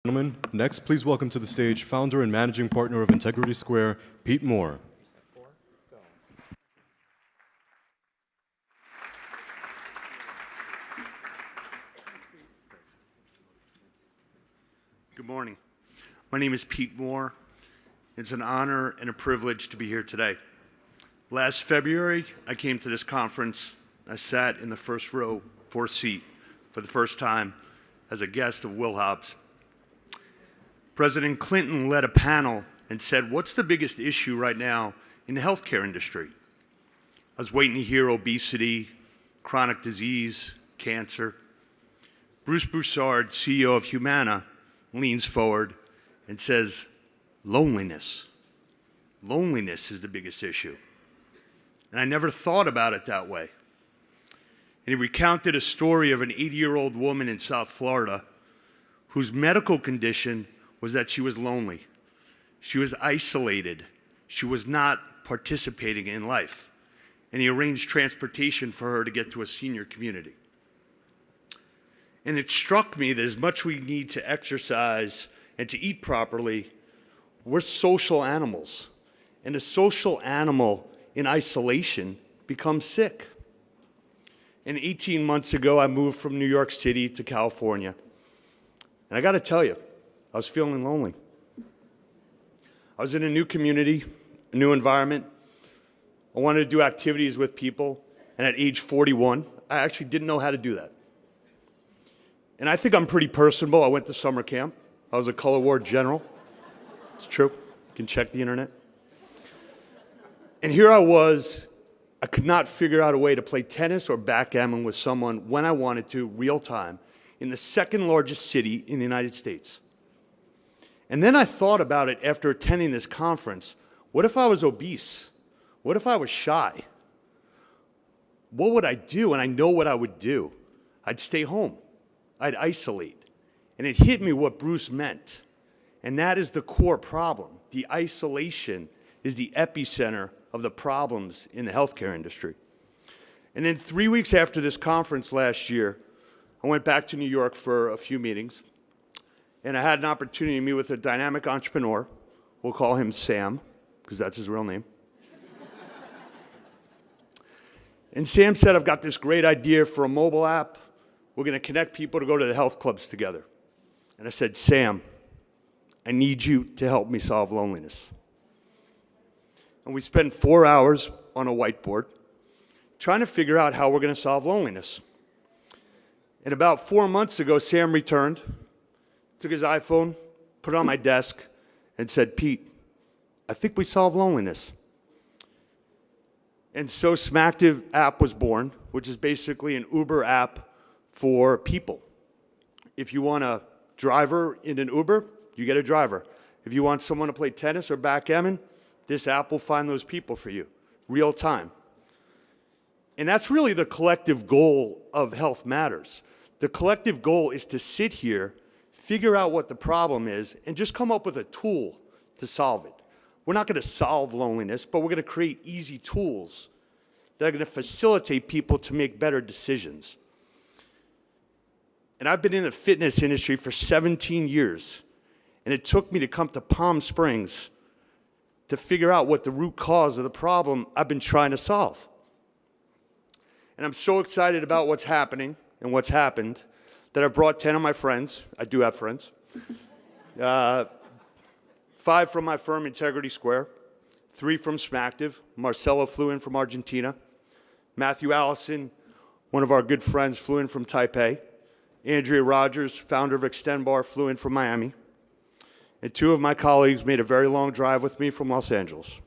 Gentlemen, next, please welcome to the stage founder and managing partner of Integrity Square, Pete Moore. Good morning. My name is Pete Moore. It's an honor and a privilege to be here today. Last February, I came to this conference. I sat in the first row, fourth seat, for the first time as a guest of Will Hobbs. President Clinton led a panel and said, "What's the biggest issue right now in the healthcare industry?" I was waiting to hear obesity, chronic disease, cancer. Bruce Broussard, CEO of Humana, leans forward and says, loneliness. Loneliness is the biggest issue. And I never thought about it that way. And he recounted a story of an 80-year-old woman in South Florida whose medical condition was that she was lonely. She was isolated. She was not participating in life. And he arranged transportation for her to get to a senior community. And it struck me that as much we need to exercise and to eat properly, we're social animals. And a social animal in isolation becomes sick. And 18 months ago, I moved from New York City to California. And I got to tell you, I was feeling lonely. I was in a new community, a new environment. I wanted to do activities with people. And at age 41, I actually didn't know how to do that. And I think I'm pretty personable. I went to summer camp. I was a color ward general. It's true. You can check the internet. And here I was. I could not figure out a way to play tennis or backgammon with someone when I wanted to, real time, in the second largest city in the United States. And then I thought about it after attending this conference. What if I was obese? What if I was shy? What would I do? And I know what I would do. I'd stay home. I'd isolate. And it hit me what Bruce meant. And that is the core problem. The isolation is the epicenter of the problems in the healthcare industry. And then 3 weeks after this conference last year, I went back to New York for a few meetings. And I had an opportunity to meet with a dynamic entrepreneur. We'll call him Sam, because that's his real name. And Sam said, "I've got this great idea for a mobile app. We're going to connect people to go to the health clubs together." And I said, "Sam, I need you to help me solve loneliness." And we spent 4 hours on a whiteboard trying to figure out how we're going to solve loneliness. And about 4 months ago, Sam returned, took his iPhone, put it on my desk, and said, "Pete, I think we solved loneliness." And so Smacktive app was born, which is basically an Uber app for people. If you want a driver in an Uber, you get a driver. If you want someone to play tennis or backgammon, this app will find those people for you, real time. And that's really the collective goal of Health Matters. The collective goal is to sit here, figure out what the problem is, and just come up with a tool to solve it. We're not going to solve loneliness, but we're going to create easy tools that are going to facilitate people to make better decisions. And I've been in the fitness industry for 17 years, and it took me to come to Palm Springs to figure out what the root cause of the problem I've been trying to solve. And I'm so excited about what's happening and what's happened that I've brought 10 of my friends. I do have friends. 5 from my firm, Integrity Square. 3 from Smacktive. Marcelo flew in from Argentina. Matthew Allison, one of our good friends, flew in from Taipei. Andrea Rogers, founder of Extend-Bar, flew in from Miami. And 2 of my colleagues made a very long drive with me from Los Angeles.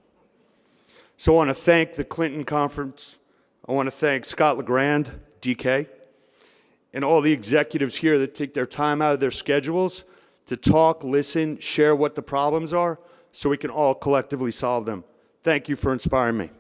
So I want to thank the Clinton Conference. I want to thank Scott LeGrand, DK, and all the executives here that take their time out of their schedules to talk, listen, share what the problems are so we can all collectively solve them. Thank you for inspiring me.